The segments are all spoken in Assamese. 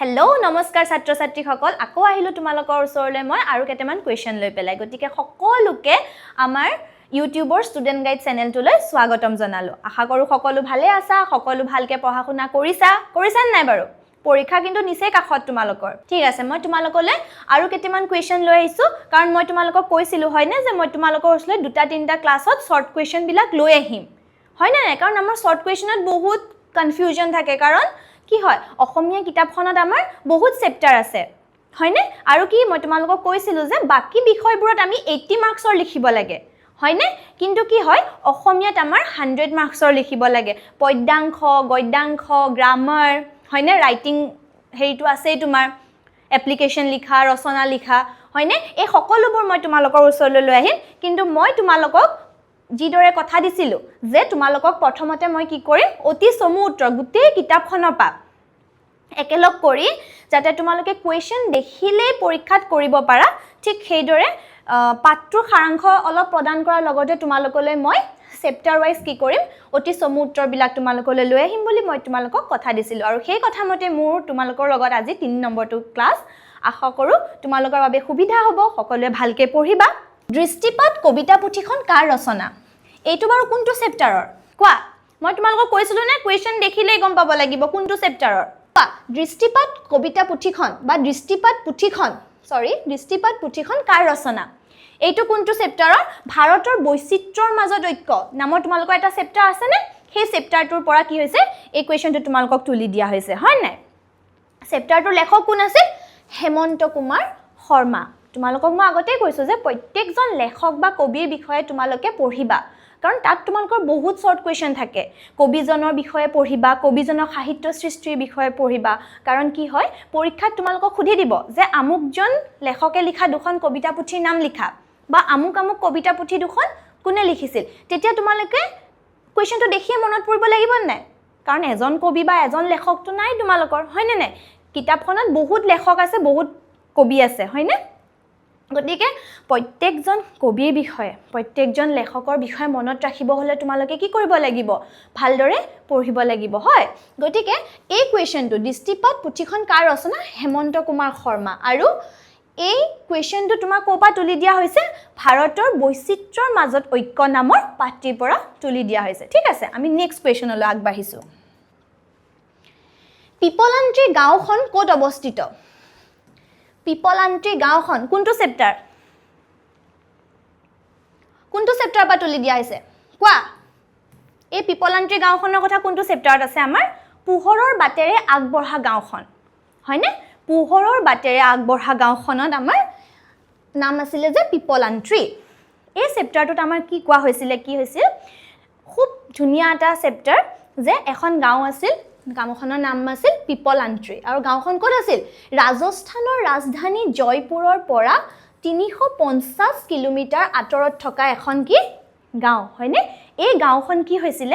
হেল্ল' নমস্কাৰ ছাত্ৰ ছাত্ৰীসকল আকৌ আহিলো তোমালোকৰ ওচৰলৈ মই আৰু কেইটামান কোৱেশ্চন লৈ পেলাই গতিকে সকলোকে আমাৰ ইউটিউবৰ ষ্টুডেণ্ট গাইড চেনেলটোলৈ স্বাগতম জনালো আশা কৰোঁ সকলো ভালে আছা সকলো ভালকৈ পঢ়া শুনা কৰিছা নাই বাৰু পৰীক্ষা কিন্তু নিচেই কাষত তোমালোকৰ ঠিক আছে মই তোমালোকলৈ আৰু কেইটামান কোৱেশ্চন লৈ আহিছো কাৰণ মই তোমালোকক কৈছিলো হয়নে যে মই তোমালোকৰ ওচৰলৈ দুটা তিনিটা ক্লাছত শৰ্ট কোৱেশ্চন বিলাক লৈ আহিম হয় না নাই কাৰণ আমাৰ শৰ্ট কোৱেশ্চনত বহুত কনফিউজন থাকে কাৰণ কি হয় অসমীয়া কিতাপখনত আমাৰ বহুত চেপ্টাৰ আছে হয়নে আৰু কি মই তোমালোকক কৈছিলো যে বাকি বিষয়বোৰত আমি 80 মাৰ্কছৰ লিখিব লাগে হয়নে কিন্তু কি হয় অসমীয়াত আমাৰ 100 মাৰ্কছৰ লিখিব লাগে পদ্যাংশ গদ্যাংশ গ্ৰামাৰ হয়নে ৰাইটিং হেৰিটো আছে তোমাৰ এপ্লিকেশন লিখা ৰচনা লিখা হয়নে এই সকলোবোৰ মই তোমালোকৰ ওচৰলৈ লৈ আহিম কিন্তু মই তোমালোকক যিদৰে কথা দিছিলো যে তোমালোকক প্ৰথমতে মই কি কৰিম অতি চমু উত্তৰ গোটেই কিতাপখনৰ পা একেলগ কৰি যাতে তোমালোকে কোৱেশ্চন দেখিলে পৰীক্ষাত কৰিব পাৰা ঠিক সেইদৰে পাঠটোৰ সাৰাংশ অলপ প্ৰদান কৰাৰ লগতে তোমালোকলৈ মই চেপ্টাৰ ওয়াইজ কি কৰিম অতি চমু উত্তৰবিলাক তোমালোকলৈ লৈ আহিম বুলি মই তোমালোকক কথা দিছিলো আৰু সেই কথামতে মোৰ তোমালোকৰ লগত আজি 3 নম্বৰটো ক্লাছ আশা কৰোঁ তোমালোকৰ বাবে সুবিধা হ'ব সকলোৱে ভালকৈ পঢ়িবা দৃষ্টিপাত কবিতা পুথিখন কাৰ ৰচনা এইটো বাৰু কোনটো চেপ্টাৰৰ কোৱা মই তোমালোকক কৈছিলো না কোৱেশ্চন দেখিলেই গম পাব লাগিব কোনটো চেপ্টাৰৰ কোৱা দৃষ্টিপাত কবিতা পুথিখন বা দৃষ্টিপাত পুথিখন কাৰ ৰচনা এইটো কোনটো চেপ্টাৰৰ ভাৰতৰ বৈচিত্ৰ্যৰ মাজত ঐক্য নামৰ তোমালোকৰ এটা চেপ্টাৰ আছে নে সেই চেপ্টাৰটোৰ পৰা কি হৈছে এই কোৱেশ্চনটো তোমালোকক তুলি দিয়া হৈছে হয় নাই চেপ্টাৰটোৰ লেখক কোন আছিল হেমন্ত কুমাৰ শৰ্মা তোমালোকক মই আগতে কৈছো যে প্ৰত্যেকজন লেখক বা কবিৰ বিষয়ে তোমালোকে পঢ়িবা কাৰণ তাত তোমালোকৰ বহুত শৰ্ট কোৱেশ্চন থাকে কবিজনৰ বিষয়ে পঢ়িবা কবিজনৰ সাহিত্য সৃষ্টিৰ বিষয়ে পঢ়িবা কাৰণ কি হয় পৰীক্ষাত তোমালোকক সুধি দিব যে আমুকজন লেখকে লিখা দুখন কবিতা পুথিৰ নাম লিখা বা আমুক কবিতা পুথি দুখন কোনে লিখিছিল তেতিয়া তোমালোকে কোৱেশ্চনটো দেখিয়ে মনত পৰিব লাগিব নাই কাৰণ এজন কবি বা এজন লেখকটো নাই তোমালোকৰ হয় নে নাই কিতাপখনত বহুত লেখক আছে বহুত কবি আছে হয় নে গতিকে প্ৰত্যেকজন কবিৰ বিষয়ে প্ৰত্যেকজন লেখকৰ বিষয়ে মনত ৰাখিব হলে তোমালোকে কি কৰিব লাগিব ভালদৰে পঢ়িব লাগিব হয় গতিকে এই কোৱেশ্চনটো দৃষ্টিপাত পুথিখন কাৰ ৰচনা হেমন্ত কুমাৰ শৰ্মা আৰু এই কোৱেশ্চনটো তোমাক কোপা তুলি দিয়া হৈছে ভাৰতৰ বৈচিত্ৰ্যৰ মাজত ঐক্য নামৰ পাঠটিৰ পৰা তুলি দিয়া হৈছে ঠিক আছে আমি নেক্সট কোৱেশ্চনলৈ আগবাঢ়িছো পিপলান্ত্ৰী গাঁওখন ক'ত অৱস্থিত পিপলান্ত্ৰী গাঁওখন কোনটো চেপ্টাৰ পৰা তুলি দিয়া হৈছে কোৱা এই পিপলান্ত্ৰী গাঁওখনৰ কথা কোনটো চেপ্টাৰত আছে আমাৰ পোহৰৰ বাটেৰে আগবঢ়া গাঁওখন হয়নে পোহৰৰ বাটেৰে আগবঢ়া গাঁওখনত আমাৰ নাম আছিল যে পিপলান্ত্ৰী এই চেপ্টাৰটোত আমাৰ কি কোৱা হৈছিল খুব ধুনীয়া এটা চেপ্টাৰ যে এখন গাঁও আছিল গাঁওখনৰ নাম আছিল পিপলান্ত্ৰী আৰু গাঁওখন ক'ত আছিল ৰাজস্থানৰ ৰাজধানী জয়পুৰৰ পৰা 350 কিলোমিটাৰ আঁতৰত থকা এখন কি গাঁও হয়নে এই গাঁওখন কি হৈছিল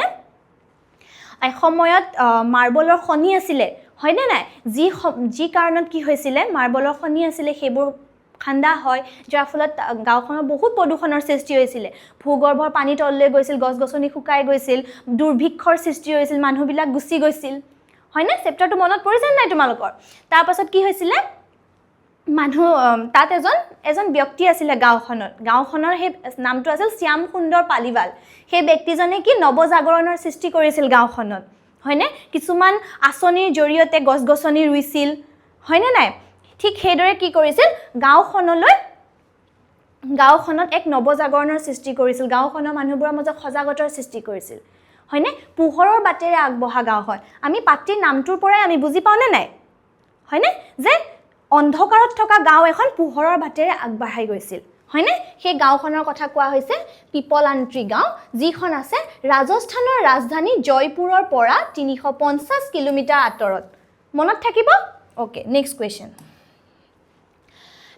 এসময়ত মাৰ্বলৰ খনি আছিল হয়নে নাই যি কাৰণত কি হৈছিল মাৰ্বলৰ খনি আছিল সেইবোৰ খান্দা হয় যাৰ ফলত গাঁওখনৰ বহুত প্ৰদূষণৰ সৃষ্টি হৈছিল ভূগৰ্ভৰ পানী তললৈ গৈছিল গছ-গছনি শুকাই গৈছিল দুৰ্ভিক্ষৰ সৃষ্টি হৈছিল মানুহবিলাক গুচি গৈছিল হয়নে চেপ্টাৰটো মনত পৰিছে নাই তোমালোকৰ তাৰ পাছত কি হৈছিল মানুহ তাত এজন ব্যক্তি আছিল গাঁওখনৰ সেই নামটো আছিল শ্যাম সুন্দৰ পালিৱাল সেই ব্যক্তিজনে কি নৱজাগৰণৰ সৃষ্টি কৰিছিল গাঁওখনত হয়নে কিছুমান আঁচনিৰ জৰিয়তে গছ-গছনি ৰুইছিল হয়নে নাই ঠিক সেইদৰে কি কৰিছিল গাঁওখনত এক নৱজাগৰণৰ সৃষ্টি কৰিছিল গাঁওখনৰ মানুহবোৰৰ মাজত সজাগতাৰ সৃষ্টি কৰিছিল হয়নে পোহৰৰ বাটেৰে আগবঢ়া গাঁওখন আমি পাত্ৰীৰ নামটোৰ পৰাই আমি বুজি পাওঁনে নাই হয়নে যে অন্ধকাৰত থকা গাঁও এখন পোহৰৰ বাটেৰে আগবাঢ়াই গৈছিল হয়নে সেই গাঁওখনৰ কথা কোৱা হৈছে পিপলান্ত্ৰী গাঁও যিখন আছে ৰাজস্থানৰ ৰাজধানী জয়পুৰৰ পৰা 350 কিলোমিটাৰ আঁতৰত মনত থাকিব ওকে নেক্সট কোৱেশ্চন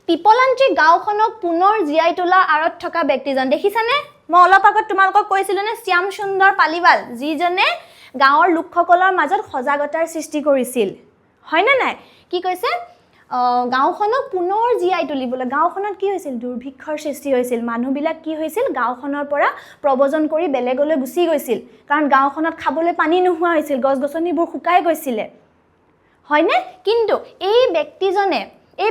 পিপলান্ত্ৰী গাঁওখনক পুনৰ জীয়াই তোলাৰ আঁৰত থকা ব্যক্তিজন দেখিছানে মই অলপ আগত তোমালোকক কৈছিলো নে শ্যাম সুন্দৰ পালিৱাল যিজনে গাঁৱৰ লোকসকলৰ মাজত সজাগতাৰ সৃষ্টি কৰিছিল হয়নে নাই কি কৈছে গাঁওখনক পুনৰ জীয়াই তুলিবলৈ গাঁওখনত কি হৈছিল দুৰ্ভিক্ষৰ সৃষ্টি হৈছিল মানুহবিলাক কি হৈছিল গাঁওখনৰ পৰা প্ৰব্ৰজন কৰি বেলেগলৈ গুচি গৈছিল কাৰণ গাঁওখনত খাবলৈ পানী নোহোৱা হৈছিল গছ-গছনিবোৰ শুকাই গৈছিল হয়নে কিন্তু এই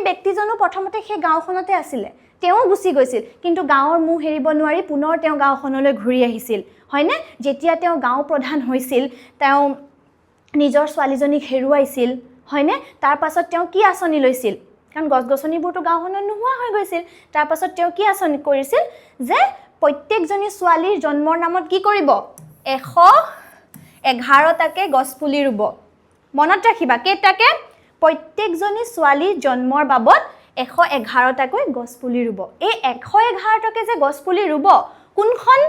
ব্যক্তিজনো প্ৰথমতে সেই গাঁওখনতে আছিলে তেওঁ গুচি গৈছিল কিন্তু গাঁৱৰ মুখ হেৰিব নোৱাৰি পুনৰ তেওঁ গাঁওখনলৈ ঘূৰি আহিছিল হয়নে যেতিয়া তেওঁ গাঁও প্ৰধান হৈছিল তেওঁ নিজৰ ছোৱালীজনীক হেৰুৱাইছিল হয়নে তাৰ পাছত তেওঁ কি আঁচনি লৈছিল কাৰণ গছগছনিবোৰটো গাঁওখনত নোহোৱা হৈ গৈছিল তাৰ পাছত তেওঁ কি আঁচনি কৰিছিল যে প্ৰত্যেকজনী ছোৱালীৰ জন্মৰ নামত কি কৰিব 111টাকে গছপুলি ৰুব মনত ৰাখিবা কেইটাকে প্ৰত্যেকজনী ছোৱালীৰ জন্মৰ বাবদ 111টাকৈ গছপুলি ৰুব এই 111টাকে যে গছপুলি ৰুব কোনখন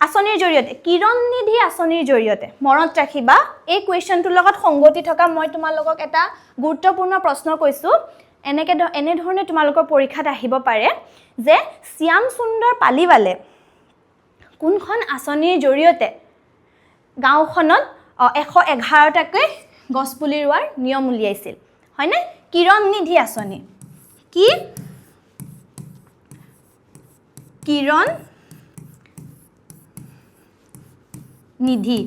আঁচনিৰ জৰিয়তে কিৰণ নিধি আঁচনিৰ জৰিয়তে মনত ৰাখিবা এই কুৱেশ্যনটোৰ লগত সংগতি থকা মই তোমালোকক এটা গুৰুত্বপূৰ্ণ প্ৰশ্ন কৈছো এনেধৰণে তোমালোকৰ পৰীক্ষাত আহিব পাৰে যে শ্যাম সুন্দৰ পালিৱালে কোনখন আঁচনিৰ জৰিয়তে গাঁওখনত 111টাকৈ গছপুলি ৰোৱাৰ নিয়ম উলিয়াইছিল হয়নে কিৰণ নিধি আঁচনি কি কিৰণ নিধি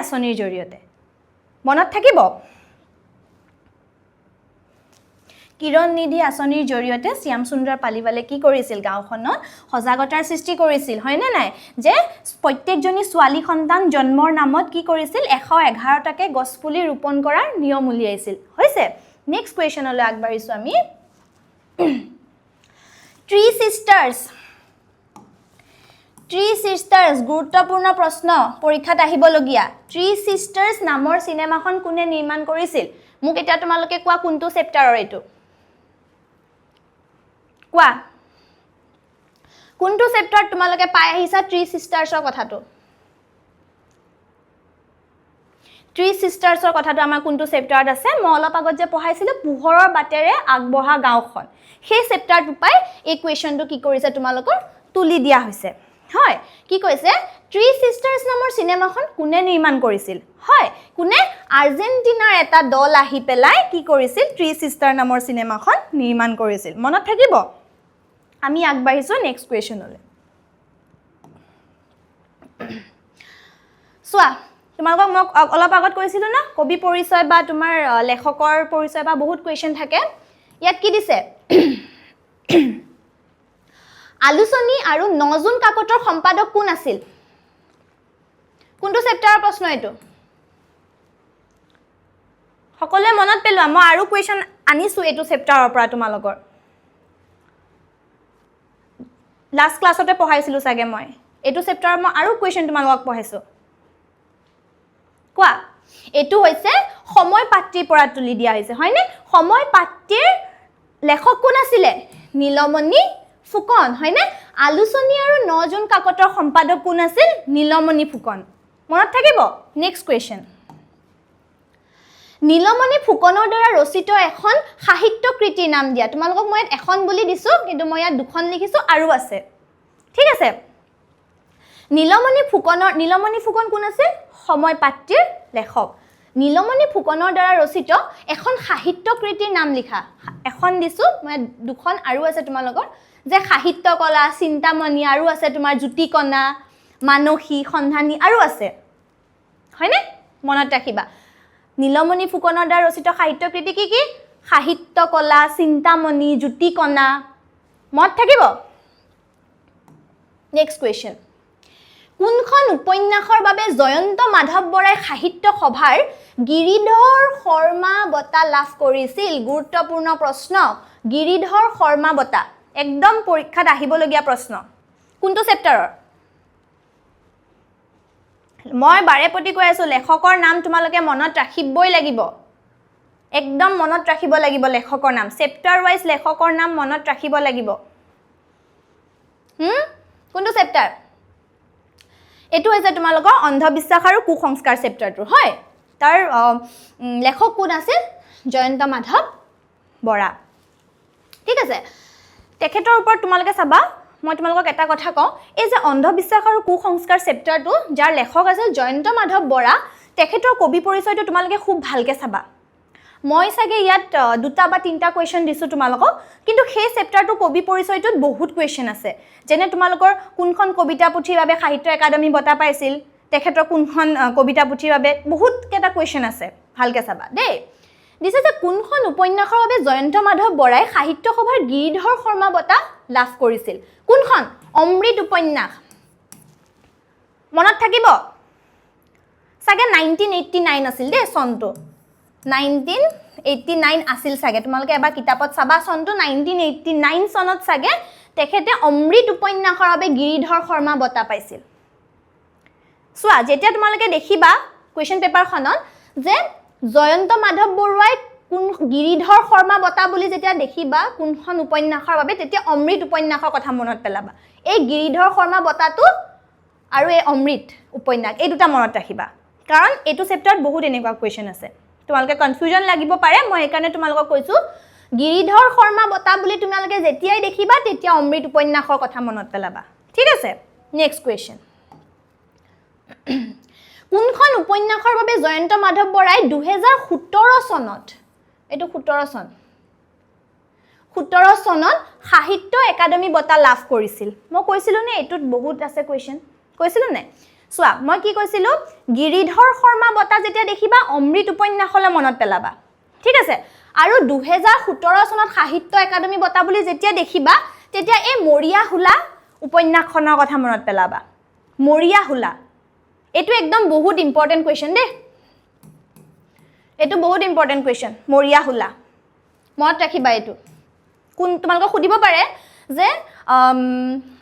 আঁচনিৰ জৰিয়তে মনত থাকিব কিৰণ নিধি আঁচনিৰ জৰিয়তে শ্যাম সুন্দৰ পালিৱালে কি কৰিছিল গাঁওখনত সজাগতাৰ সৃষ্টি কৰিছিল হয়নে নাই যে প্ৰত্যেকজনী ছোৱালী সন্তান জন্মৰ নামত কি কৰিছিল 111টাকে গছপুলি ৰোপণ কৰাৰ নিয়ম উলিয়াইছিল হৈছে নেক্সট কুৱেশ্যনলৈ আগবাঢ়িছো আমি থ্ৰী সিষ্টাৰ্ছ গুৰুত্বপূৰ্ণ প্ৰশ্ন পৰীক্ষাত আহিবলগীয়া থ্ৰী সিষ্টাৰ্ছ নামৰ চিনেমাখন কোনে নিৰ্মাণ কৰিছিল মোক এতিয়া তোমালোকে কোৱা কোনটো চেপ্টাৰৰ এইটো কোৱা কোনটো চেপ্টাৰত তোমালোকে পাই আহিছা থ্ৰী সিষ্টাৰ্ছৰ কথাটো থ্ৰী সিষ্টাৰ্ছৰ কথাটো আমাৰ কোনটো চেপ্টাৰত আছে মই অলপ আগত যে পঢ়াইছিলোঁ পোহৰৰ বাটেৰে আগবঢ়া গাঁওখন সেই চেপ্টাৰটো পাই এই কুৱেশ্যনটো কি কৰিছে তোমালোকৰ তুলি দিয়া হৈছে হয় কি কৈছে থ্ৰী সিষ্টাৰ্ছ নামৰ চিনেমাখন কোনে নিৰ্মাণ কৰিছিল হয় কোনে আৰ্জেণ্টিনাৰ এটা দল আহি পেলাই কি কৰিছিল থ্ৰী সিষ্টাৰ নামৰ চিনেমাখন নিৰ্মাণ কৰিছিল মনত থাকিব আমি আগবাঢ়িছো নেক্সট কুৱেশ্যনলৈ চোৱা তোমালোকক মই অলপ আগত কৈছিলোঁ না কবি পৰিচয় বা তোমাৰ লেখকৰ পৰিচয় বা বহুত কুৱেশ্যন থাকে ইয়াত কি দিছে আলোচনী আৰু নজুন কাকতৰ সম্পাদক কোন আছিল কোনটো চেপ্টাৰৰ প্ৰশ্ন এইটো সকলোৱে মনত পেলোৱা মই আৰু কুৱেশ্যন আনিছো এইটো চেপ্টাৰৰ পৰা তোমালোকৰ লাষ্ট ক্লাছতে পঢ়াইছিলোঁ চাগে মই এইটো চেপ্টাৰৰ মই আৰু কুৱেশ্যন তোমালোকক পঢ়াইছোঁ কোৱা এইটো হৈছে সময় পাত্ৰীৰ পৰা তুলি দিয়া হৈছে হয়নে সময় পাত্ৰীৰ লেখক কোন আছিলে নীলমণি ফুকন হয়নে আলোচনী আৰু নজুন কাকতৰ সম্পাদক কোন আছিল নীলমণি ফুকন মনত থাকিব নেক্সট কুৱেশ্যন নীলমণি ফুকনৰ দ্বাৰা ৰচিত এখন সাহিত্য কৃতিৰ নাম দিয়া তোমালোকক মই এখন বুলি দিছো কিন্তু মই ইয়াত দুখন লিখিছো আৰু আছে ঠিক আছে নীলমণি ফুকন কোন আছিল সময় পাত্ৰীৰ লেখক নীলমণি ফুকনৰ দ্বাৰা ৰচিত এখন সাহিত্য কৃতিৰ নাম লিখা এখন দিছো মই দুখন আৰু আছে তোমালোকৰ যে সাহিত্য কলা চিন্তামণি আৰু আছে তোমাৰ জ্যোতিকণা মানসী সন্ধানী আৰু আছে হয়নে মনত ৰাখিবা নীলমণি ফুকনৰ দ্বাৰা ৰচিত সাহিত্য কৃতি কি কি সাহিত্য কলা চিন্তামণি জ্যোতিকণা মনত থাকিব নেক্সট কুৱেশ্যন কোনখন উপন্যাসৰ বাবে জয়ন্ত মাধৱ বৰাই সাহিত্য সভাৰ গিৰিধৰ শৰ্মা বঁটা লাভ কৰিছিল গুৰুত্বপূৰ্ণ প্ৰশ্ন গিৰিধৰ শৰ্মা বঁটা একদম পৰীক্ষাত আহিবলগীয়া প্ৰশ্ন কোনটো চেপ্টাৰৰ মই বাৰে প্ৰতি কৈ আছো লেখকৰ নাম তোমালোকে মনত ৰাখিবই লাগিব একদম মনত ৰাখিব লাগিব লেখকৰ নাম চেপ্টাৰ ওয়াইজ লেখকৰ নাম মনত ৰাখিব লাগিব কোনটো চেপ্টাৰ এটো হৈছে তোমালোকৰ অন্ধবিশ্বাস আৰু কুসংস্কাৰ চেপ্টাৰটো হয় তাৰ লেখক কোন আছিল জয়ন্ত মাধৱ বৰা ঠিক আছে তেখেতৰ ওপৰত তোমালোকে চাবা মই তোমালোকক এটা কথা কওঁ এই যে অন্ধবিশ্বাস আৰু কুসংস্কাৰ চেপ্টাৰটো যাৰ লেখক আছিল জয়ন্ত মাধৱ বৰা তেখেতৰ কবি পৰিচয়টো তোমালোকে খুব ভালকে চাবা মই সাগে ইয়াত দুটা বা তিনটা কোৱেশ্চন দিছো তোমালোকক কিন্তু সেই চেপ্টাৰটো কবি পৰিচয়টোত বহুত কোৱেশ্চন আছে যেনে তোমালোকৰ কোনখন কবিতা পুথিৰ বাবে সাহিত্য একাডেমী বঁটা পাইছিল তেখেতৰ কোনখন কবিতা পুথিৰ বাবে বহুত কেইটা কুৱেশ্যন আছে ভালকৈ চাবা দেই দিছে যে কোনখন উপন্যাসৰ বাবে জয়ন্ত মাধৱ বৰাই সাহিত্য সভাৰ গিৰিধৰ শৰ্মা বঁটা লাভ কৰিছিল কোনখন অমৃত উপন্যাস মনত থাকিব চাগে 1989 আছিল দেই চনটো 1989 আছিল চাগে তোমালোকে এবাৰ কিতাপত চাবা চনটো 1989 চনত চাগে তেখেতে অমৃত উপন্যাসৰ বাবে গিৰিধৰ শৰ্মা বঁটা পাইছিল চোৱা যেতিয়া তোমালোকে দেখিবা কুৱেশ্যন পেপাৰখনত যে জয়ন্ত মাধৱ বৰুৱাই কোন গিৰিধৰ শৰ্মা বঁটা বুলি যেতিয়া দেখিবা কোনখন উপন্যাসৰ বাবে তেতিয়া অমৃত উপন্যাসৰ কথা মনত পেলাবা এই গিৰিধৰ শৰ্মা বঁটাটো আৰু এই অমৃত উপন্যাস এই দুটা মনত ৰাখিবা কাৰণ এইটো চেপ্টাৰত বহুত এনেকুৱা কুৱেশ্যন আছে তোমালোকে কনফিউজন লাগিব পাৰে মই এইকাৰণে তোমালোকক কৈছো গিৰিধৰ শৰ্মা বঁটা বুলি তোমালোকে যেতিয়াই দেখিবা তেতিয়া অমৃত উপন্যাসৰ কথা মনত পেলাবা ঠিক আছে নেক্সট কুৱেশ্যন কোনখন উপন্যাসৰ বাবে জয়ন্ত মাধৱ বৰাই 2017 চনত এটো 17 চন 17 চনত সাহিত্য একাডেমী বঁটা লাভ কৰিছিল মই কৈছিলো নে এটোত বহুত আছে কুৱেশ্যন কৈছিলো নে চোৱা মই কি কৈছিলো গিৰিধৰ শৰ্মা বঁটা যেতিয়া দেখিবা অমৃত উপন্যাসলৈ মনত পেলাবা ঠিক আছে আৰু 2017 চনত সাহিত্য একাডেমী বঁটা বুলি যেতিয়া দেখিবা তেতিয়া এই মৰিয়া হুলা উপন্যাসখনৰ কথা মনত পেলাবা মৰিয়া হুলা এটো একদম বহুত ইম্পৰ্টেন্ট কুৱেশ্যন দে এটো বহুত ইম্পৰ্টেন্ট কুৱেশ্যন মৰিয়া হুলা মনত ৰাখিবা এটো কোন তোমালোকক সুধিব পাৰে যে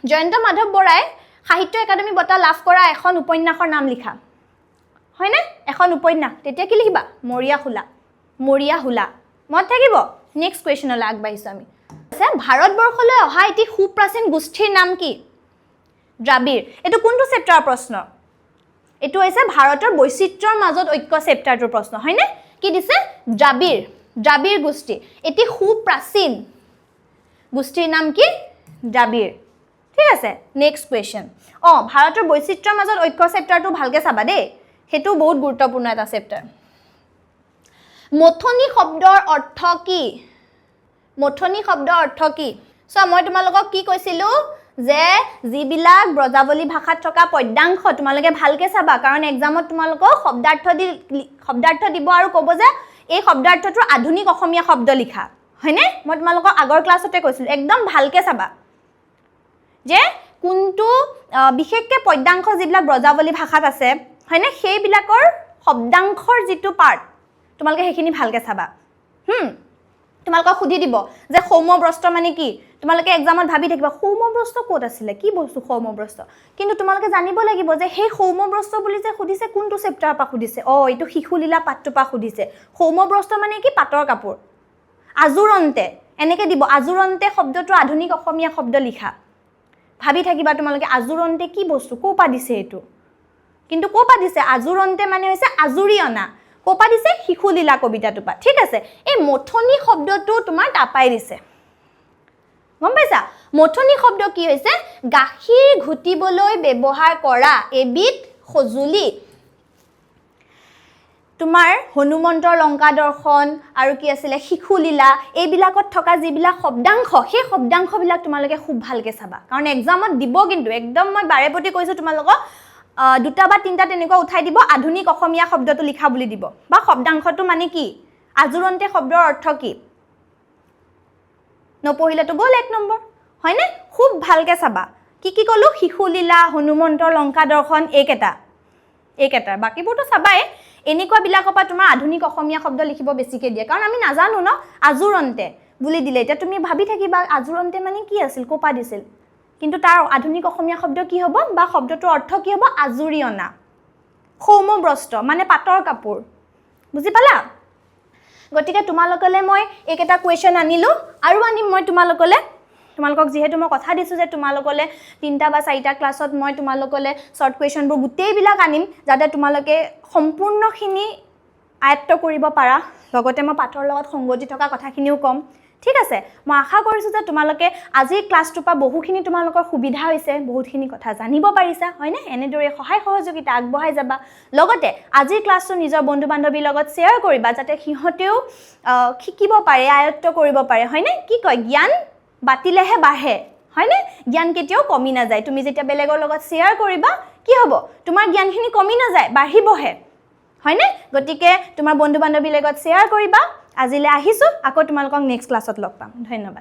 জয়ন্ত মাধৱ বৰাই সাহিত্য একাডেমী বঁটা লাভ কৰা এখন উপন্যাসৰ নাম লিখা হয়নে এখন উপন্যাস তেতিয়া কি লিখিবা মৰিয়া হুলা মনত থাকিব নেক্সট কুৱেশ্যনলৈ আগবাঢ়িছো আমি আছে ভাৰতবৰ্ষলৈ অহা এটি সুপ্ৰাচীন গোষ্ঠীৰ নাম কি দ্ৰাবিড় এটো কোনটো চেপ্টাৰৰ প্ৰশ্ন এটো হৈছে ভাৰতৰ বৈচিত্ৰ্যৰ মাজত ঐক্য চেপ্টাৰটোৰ প্ৰশ্ন হয়নে কি দিছে দ্ৰাবিড় গোষ্ঠী এটি সুপ্ৰাচীন গোষ্ঠীৰ নাম কি দ্ৰাবিড় ঠিক আছে নেক্সট কুৱেশ্যন ভাৰতৰ বৈচিত্ৰ্যৰ মাজত ঐক্য চেপ্টাৰটো ভালকৈ চাবা দেই হেতু বহুত গুৰুত্বপূৰ্ণ এটা চেপ্টাৰ মথনি শব্দৰ অৰ্থ কি সো মই তোমালোকক কি কৈছিলো যে যিবিলাক ব্ৰজাৱলী ভাষাত থকা পদ্যাংশ তোমালোকে ভালকৈ চাবা কাৰণ এক্সামত তোমালোকক শব্দাৰ্থ দিব আৰু ক'ব যে এই শব্দাৰ্থটোৰ আধুনিক অসমীয়া শব্দ লিখা হয়নে মই তোমালোকক আগৰ ক্লাছতে কৈছিলো একদম ভালকৈ চাবা যে কোনটো বিশেষকৈ পদ্যাংশ যিবিলাক ব্ৰজাৱলী ভাষাত আছে হয়নে সেইবিলাকৰ শব্দাংশৰ যিটো পাৰ্ট তোমালোকে সেইখিনি ভালকৈ চাবা তোমালোকক সুধি দিব যে সৌম্যব্ৰস্ত মানে কি তোমালোকে এক্সামত ভাবি থাকিবা সৌম্যব্ৰস্ত ক'ত আছিলে কি বস্তু সৌম্যব্ৰস্ত কিন্তু তোমালোকে জানিব লাগিব যে সেই সৌম্যব্ৰস্ত বুলি যে সুধিছে কোনটো চেপ্টাৰৰ পৰা সুধিছে এইটো শিশুলীলা পাঠটোৰ পৰা সুধিছে সৌম্যব্ৰস্ত মানে কি পাটৰ কাপোৰ আজুৰন্তে এনেকৈ দিব আজুৰন্তে শব্দটো আধুনিক অসমীয়া শব্দ লিখা ভাবি থাকিবা তোমালোকে আজুৰন্তে কি বস্তু ক'ৰ পৰা দিছে এইটো কিন্তু ক'ৰ পৰা দিছে আজুৰন্তে মানে হৈছে আজুৰি অনা ক'ৰ পৰা দিছে শিশুলীলা কবিতাটোৰ পৰা ঠিক আছে এই মথনি শব্দটো তোমাৰ তাপাই দিছে গম পাইছা মথনি শব্দ কি হৈছে গাখীৰ ঘুটিবলৈ ব্যৱহাৰ কৰা এবিধ সঁজুলি তোমাৰ হনুমন্তৰ লংকা দৰ্শন আৰু কি আছিলে শিশুলীলা এইবিলাকত থকা যিবিলাক শব্দাংশ সেই শব্দাংশবিলাক তোমালোকে খুব ভালকৈ চাবা কাৰণ এক্সামত দিব কিন্তু একদম মই বাৰে প্ৰতি কৈছোঁ তোমালোকক দুটা বা তিনিটা তেনেকুৱা উঠাই দিব আধুনিক অসমীয়া শব্দটো লিখা বুলি দিব বা শব্দাংশটো মানে কি আজুৰন্তে শব্দৰ অৰ্থ কি নপঢ়িলেতো গ'ল 1 নম্বৰ হয়নে খুব ভালকৈ চাবা কি ক'লো শিশুলীলা হনুমন্তৰ লংকা দৰ্শন এইকেইটা বাকীবোৰতো চাবাই এনেকুৱাবিলাকৰ পৰা তোমাৰ আধুনিক অসমীয়া শব্দ লিখিব বেছিকৈ দিয়ে কাৰণ আমি নাজানো ন আজুৰন্তে বুলি দিলে এতিয়া তুমি ভাবি থাকিবা আজুৰন্তে মানে কি আছিল ক'ৰ পৰা দিছিল কিন্তু তাৰ আধুনিক অসমীয়া শব্দ কি হ'ব বা শব্দটোৰ অৰ্থ কি হ'ব আজুৰি অনা সৌম্যব্ৰস্ত মানে পাটৰ কাপোৰ বুজি পালা গতিকে তোমালোকলৈ মই এইকেইটা কুৱেশ্যন আনিলোঁ আৰু আনিম মই তোমালোকক যিহেতু মই কথা দিছোঁ যে তোমালোকলৈ 3টা বা 4টা ক্লাছত মই তোমালোকলৈ শ্বৰ্ট কুৱেশ্যনবোৰ গোটেইবিলাক আনিম যাতে তোমালোকে সম্পূৰ্ণখিনি আয়ত্ত কৰিব পাৰা লগতে মই পাঠৰ লগত সংগতি থকা কথাখিনিও ক'ম ঠিক আছে মই আশা কৰিছোঁ যে তোমালোকে আজিৰ ক্লাছটোৰ পৰা বহুখিনি তোমালোকৰ সুবিধা হৈছে বহুতখিনি কথা জানিব পাৰিছা হয়নে এনেদৰে সহায় সহযোগিতা আগবঢ়াই যাবা লগতে আজিৰ ক্লাছটো নিজৰ বন্ধু বান্ধৱীৰ লগত শ্বেয়াৰ কৰিবা যাতে সিহঁতেও শিকিব পাৰে আয়ত্ত কৰিব পাৰে হয়নে কি কয় জ্ঞান বাতিলেহে বাঢ়ে হয়নে জ্ঞান কেতিয়াও কমি নাযায় তুমি যেতিয়া বেলেগৰ লগত শ্বেয়াৰ কৰিবা কি হ'ব তোমাৰ জ্ঞানখিনি কমি নাযায় বাঢ়িবহে হয়নে গতিকে তোমাৰ বন্ধু বান্ধৱীৰ লগত শ্বেয়াৰ কৰিবা আজিলৈ আহিছো আকৌ তোমালোকক নেক্সট ক্লাছত লগ পাম ধন্যবাদ